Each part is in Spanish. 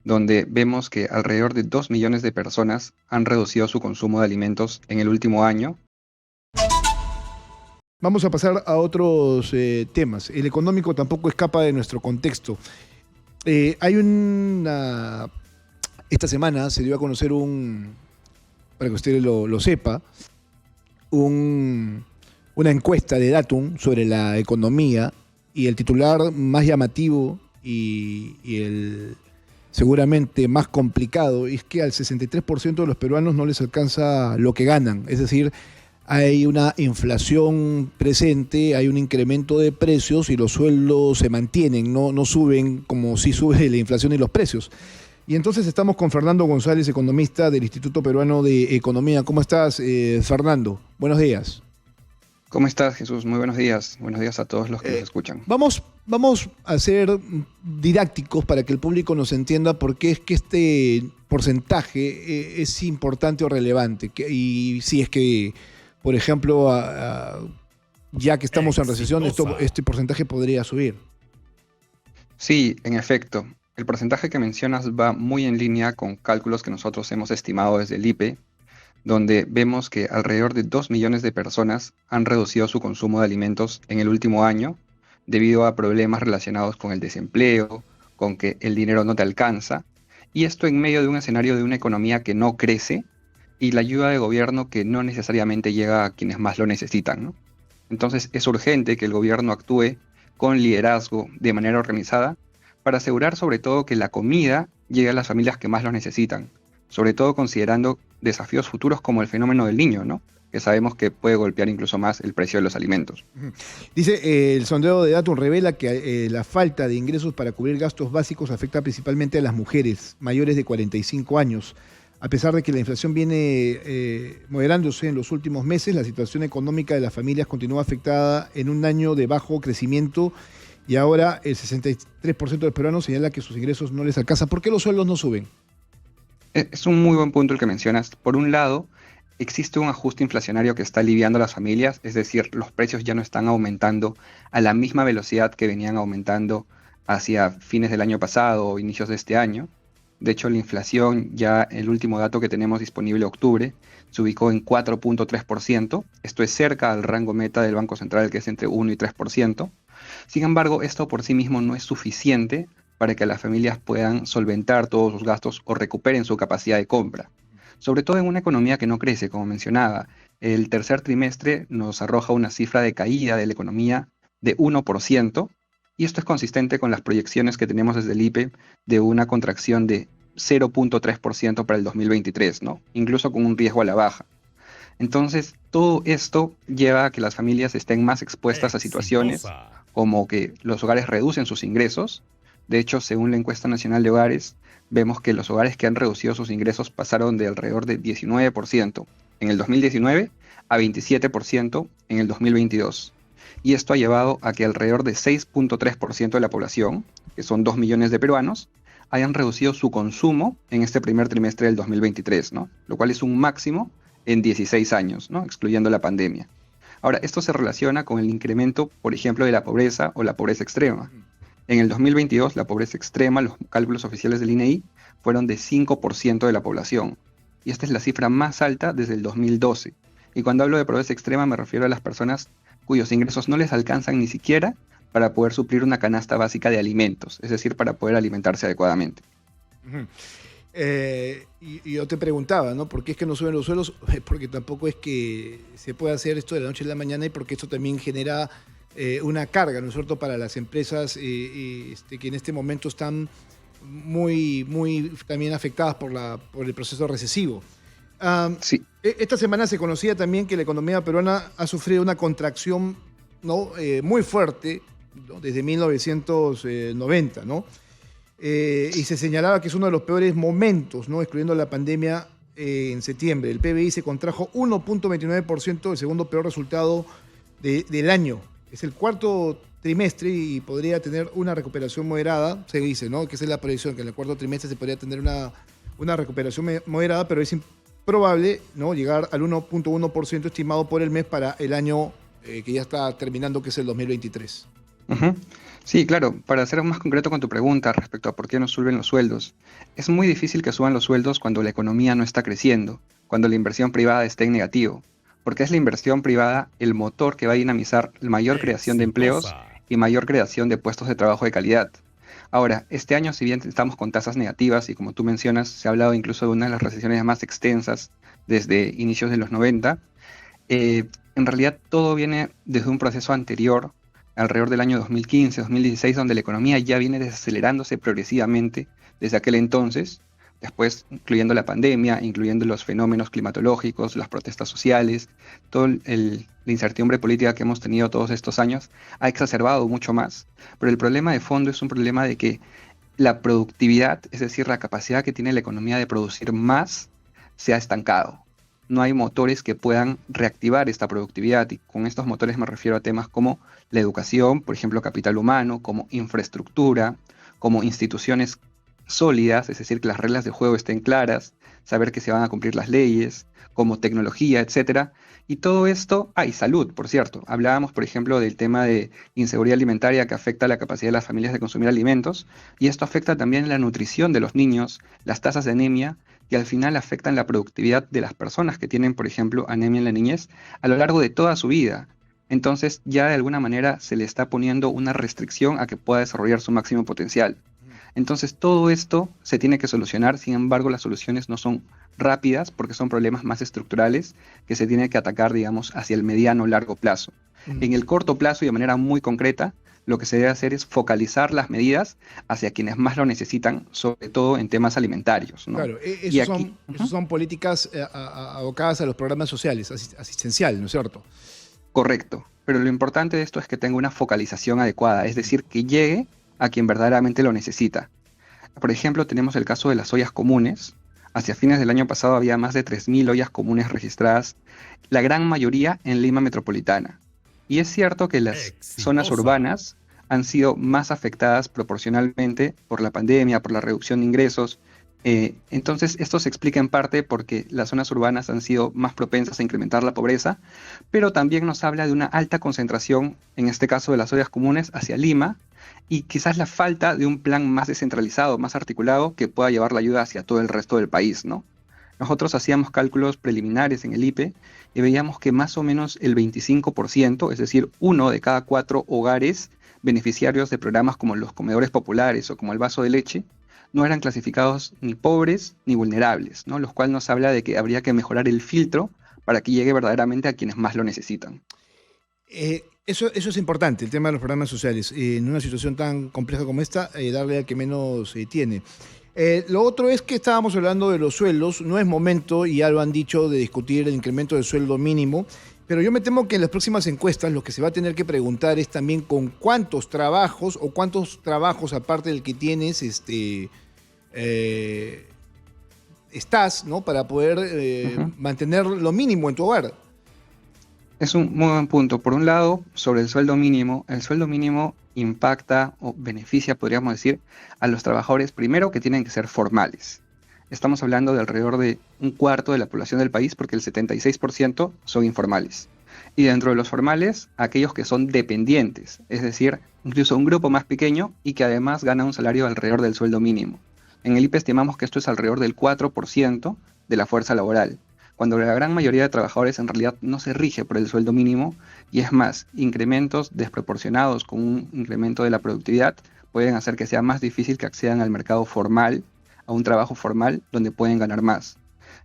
donde vemos que alrededor de 2 millones de personas han reducido su consumo de alimentos en el último año. Vamos a pasar a otros temas. El económico tampoco escapa de nuestro contexto. Hay una... Esta semana se dio a conocer para que usted lo sepa, una encuesta de Datum sobre la economía, y el titular más llamativo y el seguramente más complicado es que al 63% de los peruanos no les alcanza lo que ganan. Es decir, hay una inflación presente, hay un incremento de precios y los sueldos se mantienen, no suben como si sube la inflación y los precios. Y entonces estamos con Fernando González, economista del Instituto Peruano de Economía. ¿Cómo estás, Fernando? Buenos días. ¿Cómo estás, Jesús? Muy buenos días. Buenos días a todos los que nos escuchan. Vamos a ser didácticos para que el público nos entienda por qué es que este porcentaje es importante o relevante. Y si es que, por ejemplo, ya que estamos en recesión, este porcentaje podría subir. Sí, en efecto. El porcentaje que mencionas va muy en línea con cálculos que nosotros hemos estimado desde el IPE, donde vemos que alrededor de 2 millones de personas han reducido su consumo de alimentos en el último año debido a problemas relacionados con el desempleo, con que el dinero no te alcanza, y esto en medio de un escenario de una economía que no crece y la ayuda de gobierno que no necesariamente llega a quienes más lo necesitan, ¿no? Entonces es urgente que el gobierno actúe con liderazgo de manera organizada para asegurar sobre todo que la comida llegue a las familias que más lo necesitan, sobre todo considerando desafíos futuros como el fenómeno del Niño, ¿no? Que sabemos que puede golpear incluso más el precio de los alimentos. Dice, el sondeo de Datum revela que la falta de ingresos para cubrir gastos básicos afecta principalmente a las mujeres mayores de 45 años. A pesar de que la inflación viene moderándose en los últimos meses, la situación económica de las familias continúa afectada en un año de bajo crecimiento, y ahora el 63% de los peruanos señala que sus ingresos no les alcanzan. ¿Por qué los sueldos no suben? Es un muy buen punto el que mencionas. Por un lado, existe un ajuste inflacionario que está aliviando a las familias, es decir, los precios ya no están aumentando a la misma velocidad que venían aumentando hacia fines del año pasado o inicios de este año. De hecho, la inflación, ya el último dato que tenemos disponible, octubre, se ubicó en 4.3%. Esto es cerca al rango meta del Banco Central, que es entre 1 y 3%. Sin embargo, esto por sí mismo no es suficiente para que las familias puedan solventar todos sus gastos o recuperen su capacidad de compra. Sobre todo en una economía que no crece, como mencionaba. El tercer trimestre nos arroja una cifra de caída de la economía de 1%, y esto es consistente con las proyecciones que tenemos desde el IPE de una contracción de 0.3% para el 2023, ¿no? Incluso con un riesgo a la baja. Entonces, todo esto lleva a que las familias estén más expuestas a situaciones como que los hogares reducen sus ingresos. De hecho, según la encuesta nacional de hogares, vemos que los hogares que han reducido sus ingresos pasaron de alrededor de 19% en el 2019 a 27% en el 2022. Y esto ha llevado a que alrededor de 6.3% de la población, que son 2 millones de peruanos, hayan reducido su consumo en este primer trimestre del 2023, ¿no? Lo cual es un máximo en 16 años, ¿no? Excluyendo la pandemia. Ahora, esto se relaciona con el incremento, por ejemplo, de la pobreza o la pobreza extrema. En el 2022, la pobreza extrema, los cálculos oficiales del INEI, fueron de 5% de la población. Y esta es la cifra más alta desde el 2012. Y cuando hablo de pobreza extrema me refiero a las personas cuyos ingresos no les alcanzan ni siquiera para poder suplir una canasta básica de alimentos, es decir, para poder alimentarse adecuadamente. Y yo te preguntaba, ¿no? ¿Por qué es que no suben los sueldos? Porque tampoco es que se pueda hacer esto de la noche a la mañana, y porque esto también genera una carga, ¿no es cierto?, para las empresas que en este momento están muy también afectadas por el proceso recesivo. Sí. Esta semana se conocía también que la economía peruana ha sufrido una contracción, ¿no?, muy fuerte, ¿no?, desde 1990, ¿no? Y se señalaba que es uno de los peores momentos, ¿no?, excluyendo la pandemia, en septiembre. El PBI se contrajo 1.29%, el segundo peor resultado del año. Es el cuarto trimestre y podría tener una recuperación moderada, se dice, ¿no?, que esa es la proyección, que en el cuarto trimestre se podría tener una recuperación moderada, pero es probable, ¿no?, llegar al 1.1% estimado por el mes para el año que ya está terminando, que es el 2023. Sí, claro, para ser más concreto con tu pregunta respecto a por qué no suben los sueldos, es muy difícil que suban los sueldos cuando la economía no está creciendo, cuando la inversión privada está en negativo, porque es la inversión privada el motor que va a dinamizar la mayor creación de empleos Exitosa. y mayor creación de puestos de trabajo de calidad. Ahora, este año, si bien estamos con tasas negativas y como tú mencionas, se ha hablado incluso de una de las recesiones más extensas desde inicios de los 90, en realidad todo viene desde un proceso anterior, alrededor del año 2015, 2016, donde la economía ya viene desacelerándose progresivamente desde aquel entonces, después incluyendo la pandemia, incluyendo los fenómenos climatológicos, las protestas sociales, toda la incertidumbre política que hemos tenido todos estos años, ha exacerbado mucho más. Pero el problema de fondo es un problema de que la productividad, es decir, la capacidad que tiene la economía de producir más, se ha estancado. No hay motores que puedan reactivar esta productividad y con estos motores me refiero a temas como la educación, por ejemplo, capital humano, como infraestructura, como instituciones sólidas, es decir, que las reglas de juego estén claras, saber que se van a cumplir las leyes, como tecnología, etcétera. Y todo esto, y salud, por cierto. Hablábamos, por ejemplo, del tema de inseguridad alimentaria que afecta a la capacidad de las familias de consumir alimentos, y esto afecta también la nutrición de los niños, las tasas de anemia, y al final afectan la productividad de las personas que tienen, por ejemplo, anemia en la niñez a lo largo de toda su vida. Entonces, ya de alguna manera se le está poniendo una restricción a que pueda desarrollar su máximo potencial. Entonces, todo esto se tiene que solucionar, sin embargo, las soluciones no son rápidas porque son problemas más estructurales que se tienen que atacar, digamos, hacia el mediano o largo plazo. Mm. En el corto plazo y de manera muy concreta, lo que se debe hacer es focalizar las medidas hacia quienes más lo necesitan, sobre todo en temas alimentarios, ¿no? Claro, Y esos aquí, son, esos son políticas abocadas a los programas sociales, asistencial, ¿no es cierto? correcto, pero lo importante de esto es que tenga una focalización adecuada, es decir, que llegue a quien verdaderamente lo necesita. Por ejemplo, tenemos el caso de las ollas comunes. Hacia fines del año pasado había más de 3.000 ollas comunes registradas, la gran mayoría en Lima metropolitana. Y es cierto que las zonas Exitosa. urbanas han sido más afectadas proporcionalmente por la pandemia, por la reducción de ingresos. Entonces, esto se explica en parte porque las zonas urbanas han sido más propensas a incrementar la pobreza, pero también nos habla de una alta concentración, en este caso de las ollas comunes, hacia Lima, y quizás la falta de un plan más descentralizado, más articulado, que pueda llevar la ayuda hacia todo el resto del país, ¿no? Nosotros hacíamos cálculos preliminares en el IPE y veíamos que más o menos el 25%, es decir, uno de cada cuatro hogares beneficiarios de programas como los comedores populares o como el vaso de leche, no eran clasificados ni pobres ni vulnerables, ¿no? Lo cual nos habla de que habría que mejorar el filtro para que llegue verdaderamente a quienes más lo necesitan. Eso es importante, el tema de los programas sociales. En una situación tan compleja como esta, darle al que menos tiene. Lo otro es que estábamos hablando de los sueldos. No es momento, y ya lo han dicho, de discutir el incremento del sueldo mínimo. Pero yo me temo que en las próximas encuestas lo que se va a tener que preguntar es también con cuántos trabajos o cuántos trabajos aparte del que tienes eh, estás, ¿no? Para poder Ujú. mantener lo mínimo en tu hogar. Es un muy buen punto. Por un lado, sobre el sueldo mínimo impacta o beneficia, podríamos decir, a los trabajadores primero que tienen que ser formales. Estamos hablando de alrededor de un cuarto de la población del país porque el 76% son informales. Y dentro de los formales, aquellos que son dependientes, es decir, incluso un grupo más pequeño y que además gana un salario alrededor del sueldo mínimo. En el IPE estimamos que esto es alrededor del 4% de la fuerza laboral, cuando la gran mayoría de trabajadores en realidad no se rige por el sueldo mínimo y es más, incrementos desproporcionados con un incremento de la productividad pueden hacer que sea más difícil que accedan al mercado formal, a un trabajo formal donde pueden ganar más.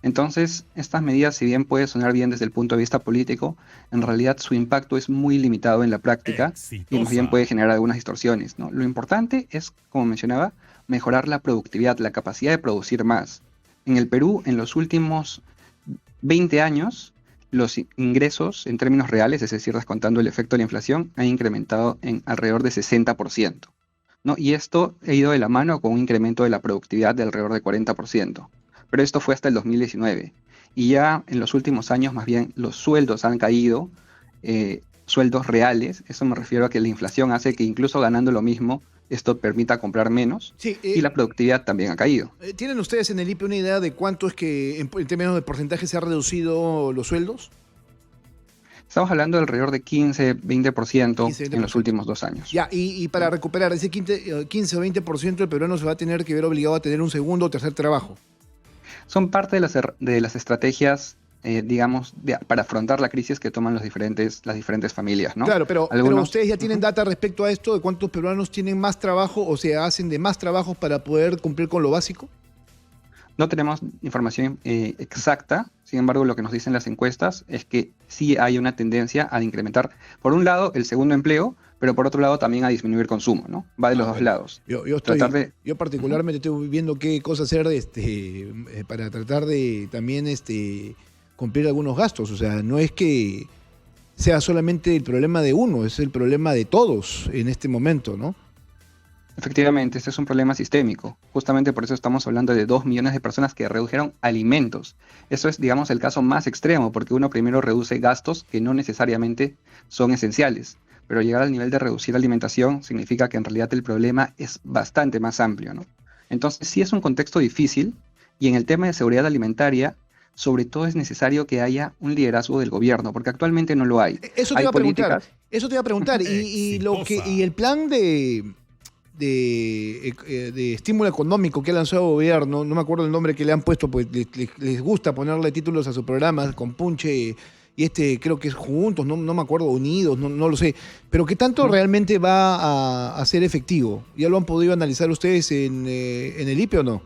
Entonces, estas medidas, si bien puede sonar bien desde el punto de vista político, en realidad su impacto es muy limitado en la práctica y más bien Exitosa. puede generar algunas distorsiones, ¿no? Lo importante es, como mencionaba, mejorar la productividad, la capacidad de producir más. En el Perú, en los últimos 20 años, los ingresos en términos reales, es decir, descontando el efecto de la inflación, han incrementado en alrededor de 60%, ¿no? Y esto ha ido de la mano con un incremento de la productividad de alrededor de 40%. Pero esto fue hasta el 2019. Y ya en los últimos años, más bien, los sueldos han caído, sueldos reales. Eso me refiero a que la inflación hace que incluso ganando lo mismo, esto permita comprar menos Sí, y la productividad también ha caído. ¿tienen ustedes en el IPE una idea de cuánto es que en términos de porcentaje se ha reducido los sueldos? Estamos hablando de alrededor de 15-20% 15, en los 20%. últimos 2 años. Ya, y para recuperar ese 15 o 20%, el peruano se va a tener que ver obligado a tener un segundo o tercer trabajo. Son parte de las estrategias, digamos, para afrontar la crisis que toman las diferentes familias, ¿no? Claro, pero Algunos, ustedes ya tienen ujú. data respecto a esto, de cuántos peruanos tienen más trabajo o se hacen de más trabajos para poder cumplir con lo básico. No tenemos información exacta, sin embargo, lo que nos dicen las encuestas es que sí hay una tendencia a incrementar, por un lado, el segundo empleo, pero por otro lado también a disminuir consumo, ¿no? Va de Ah, los dos bueno. lados. Yo Tratar estoy, de... yo Ujú. particularmente estoy viendo qué cosa hacer para tratar de también cumplir algunos gastos. O sea, no es que sea solamente el problema de uno, es el problema de todos en este momento, ¿no? Efectivamente, este es un problema sistémico. Justamente por eso estamos hablando de 2 millones de personas que redujeron alimentos. Eso es, digamos, el caso más extremo, porque uno primero reduce gastos que no necesariamente son esenciales. Pero llegar al nivel de reducir alimentación significa que en realidad el problema es bastante más amplio, ¿no? Entonces, sí es un contexto difícil y en el tema de seguridad alimentaria, sobre todo es necesario que haya un liderazgo del gobierno, porque actualmente no lo hay. Eso te Hay iba a preguntar, políticas. eso te iba a preguntar. Ujú. Y el plan de estímulo económico que ha lanzado el gobierno, no me acuerdo el nombre que le han puesto, pues les gusta ponerle títulos a sus programas con Punche y creo que es Juntos, no me acuerdo, Unidos, no lo sé, pero ¿qué tanto Ujú. realmente va a ser efectivo? ¿Ya lo han podido analizar ustedes en el IPE o no?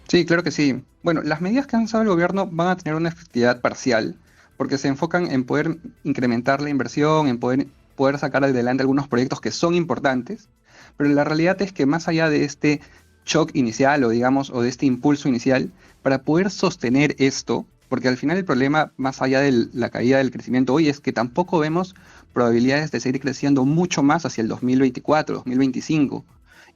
Sí, claro que sí. Bueno, las medidas que ha lanzado el gobierno van a tener una efectividad parcial, porque se enfocan en poder incrementar la inversión, en poder sacar adelante algunos proyectos que son importantes, pero la realidad es que más allá de este shock inicial o digamos, o de este impulso inicial, para poder sostener esto, porque al final el problema, más allá de la caída del crecimiento hoy, es que tampoco vemos probabilidades de seguir creciendo mucho más hacia el 2024, 2025.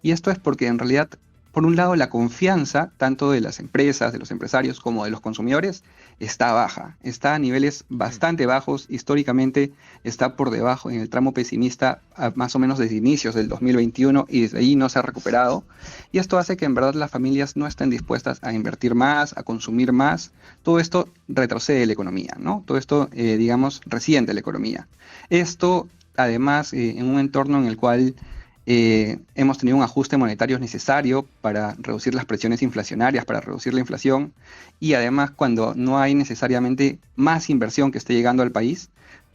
Y esto es porque en realidad por un lado, la confianza, tanto de las empresas, de los empresarios, como de los consumidores, está baja. Está a niveles bastante bajos. Históricamente está por debajo en el tramo pesimista, más o menos desde inicios del 2021, y desde ahí no se ha recuperado. Y esto hace que en verdad las familias no estén dispuestas a invertir más, a consumir más. Todo esto retrocede la economía, ¿no? Todo esto, digamos, resiente la economía. Esto, además, en un entorno en el cual hemos tenido un ajuste monetario necesario para reducir las presiones inflacionarias, para reducir la inflación, y además cuando no hay necesariamente más inversión que esté llegando al país,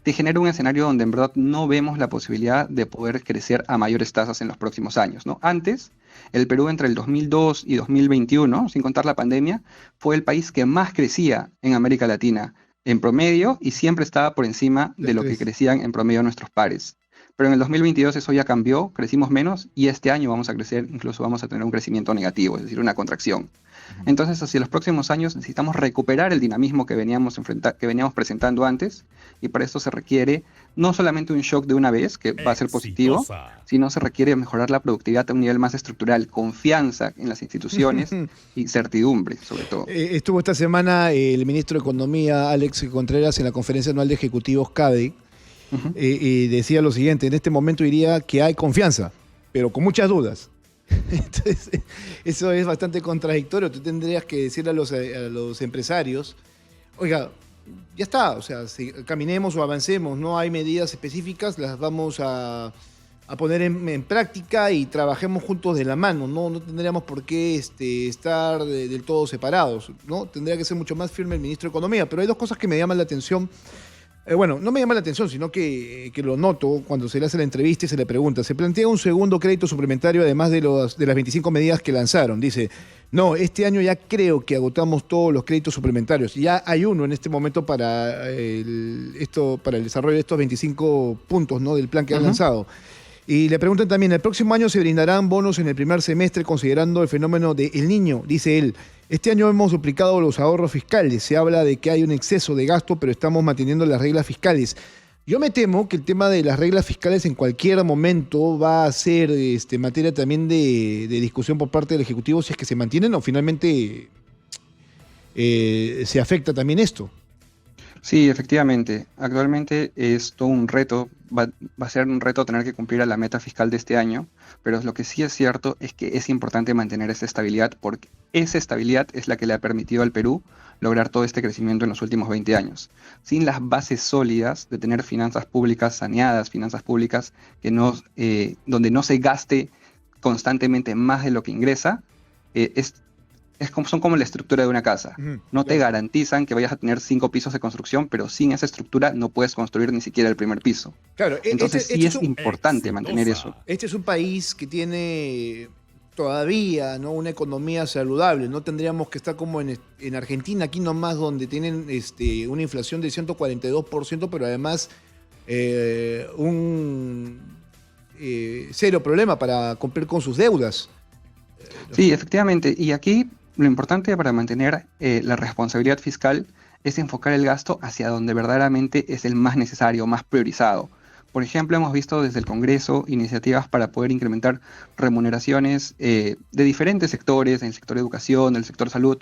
te genera un escenario donde en verdad no vemos la posibilidad de poder crecer a mayores tasas en los próximos años, ¿no? Antes, el Perú entre el 2002 y 2021, sin contar la pandemia, fue el país que más crecía en América Latina en promedio y siempre estaba por encima de Del lo que 3. crecían en promedio nuestros pares. Pero en el 2022 eso ya cambió, crecimos menos y este año vamos a crecer, incluso vamos a tener un crecimiento negativo, es decir, una contracción. Entonces, hacia los próximos años necesitamos recuperar el dinamismo que veníamos presentando antes, y para esto se requiere no solamente un shock de una vez, que va a ser positivo, Exitosa. sino se requiere mejorar la productividad a un nivel más estructural, confianza en las instituciones y certidumbre, sobre todo. Estuvo esta semana el ministro de Economía, Alex Contreras, en la conferencia anual de ejecutivos CADE, Ujú. y decía lo siguiente: en este momento diría que hay confianza, pero con muchas dudas. Entonces, eso es bastante contradictorio. Tú tendrías que decirle a los empresarios, oiga, ya está, o sea, si caminemos o avancemos, no hay medidas específicas, las vamos a poner en práctica y trabajemos juntos de la mano, no tendríamos por qué estar del todo separados, ¿no? Tendría que ser mucho más firme el ministro de Economía, pero hay dos cosas que me llaman la atención. Bueno, no me llama la atención, sino que lo noto cuando se le hace la entrevista y se le pregunta. Se plantea un segundo crédito suplementario además de las 25 medidas que lanzaron. Dice, no, este año ya creo que agotamos todos los créditos suplementarios. Ya hay uno en este momento para el desarrollo de estos 25 puntos, ¿no?, del plan que han Ujú. lanzado. Y le preguntan también, ¿el próximo año se brindarán bonos en el primer semestre considerando el fenómeno de El Niño? Dice él. Este año hemos duplicado los ahorros fiscales. Se habla de que hay un exceso de gasto, pero estamos manteniendo las reglas fiscales. Yo me temo que el tema de las reglas fiscales en cualquier momento va a ser materia también de discusión por parte del Ejecutivo, si es que se mantienen o finalmente se afecta también esto. Sí, efectivamente. Actualmente es todo un reto, va a ser un reto tener que cumplir a la meta fiscal de este año, pero lo que sí es cierto es que es importante mantener esa estabilidad porque esa estabilidad es la que le ha permitido al Perú lograr todo este crecimiento en los últimos 20 años. Sin las bases sólidas de tener finanzas públicas saneadas, finanzas públicas donde no se gaste constantemente más de lo que ingresa, son como la estructura de una casa. Ujú, No te claro. garantizan que vayas a tener 5 pisos de construcción, pero sin esa estructura no puedes construir ni siquiera el primer piso. Claro, Entonces sí es importante mantener eso. este es un país que tiene todavía, ¿no?, una economía saludable. No tendríamos que estar como en Argentina, aquí nomás, donde tienen una inflación de 142%, pero además un cero problema para cumplir con sus deudas. Sí, efectivamente. Y aquí lo importante para mantener la responsabilidad fiscal es enfocar el gasto hacia donde verdaderamente es el más necesario, más priorizado. Por ejemplo, hemos visto desde el Congreso iniciativas para poder incrementar remuneraciones de diferentes sectores, en el sector educación, en el sector salud.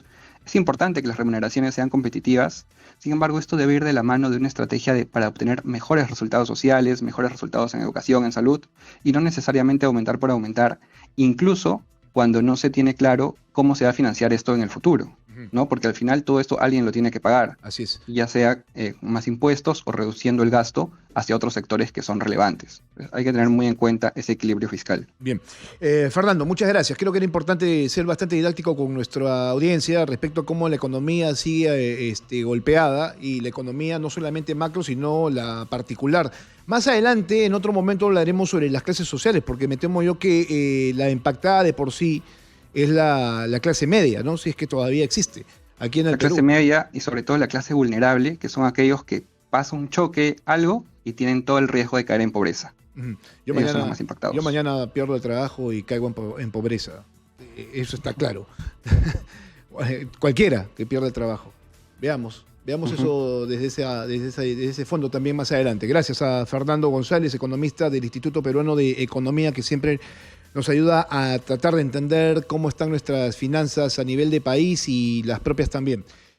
Es importante que las remuneraciones sean competitivas. Sin embargo, esto debe ir de la mano de una estrategia para obtener mejores resultados sociales, mejores resultados en educación, en salud, y no necesariamente aumentar por aumentar, incluso cuando no se tiene claro cómo se va a financiar esto en el futuro, Ujú. ¿no? Porque al final todo esto alguien lo tiene que pagar, Así es. ya sea con más impuestos o reduciendo el gasto hacia otros sectores que son relevantes. Hay que tener muy en cuenta ese equilibrio fiscal. Bien. Fernando, muchas gracias. Creo que era importante ser bastante didáctico con nuestra audiencia respecto a cómo la economía sigue golpeada, y la economía no solamente macro, sino la particular. Más adelante, en otro momento, hablaremos sobre las clases sociales, porque me temo yo que la impactada de por sí es la clase media, ¿no? Si es que todavía existe aquí en el La clase Perú. media y sobre todo la clase vulnerable, que son aquellos que pasa un choque, algo, y tienen todo el riesgo de caer en pobreza. Ujú. Yo Ellos son los mañana, más yo impactados. mañana pierdo el trabajo y caigo en pobreza. Eso está claro. Cualquiera que pierda el trabajo. Veamos Ujú. eso desde ese fondo también más adelante. Gracias a Fernando González, economista del Instituto Peruano de Economía, que siempre nos ayuda a tratar de entender cómo están nuestras finanzas a nivel de país y las propias también.